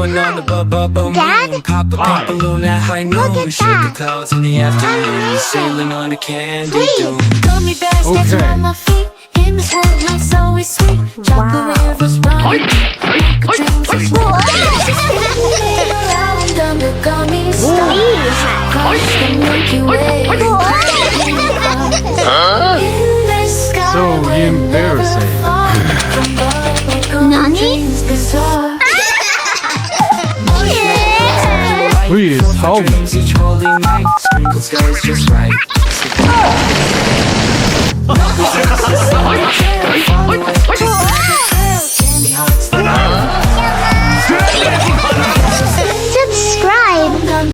Going on the bubble moon. Pop a pink balloon at high noon. Sugar clouds in the afternoon. Sailing on a candy dune. Gummy bears dancing on my feet. In this world, life's always sweet. Chocolate rivers run. Dreams are small. Around under gummy stars. Across the Milky Way. In the sky. So embarrassing. Nani? Please help me. Each holy night, sprinkle skies just right. Candy hearts.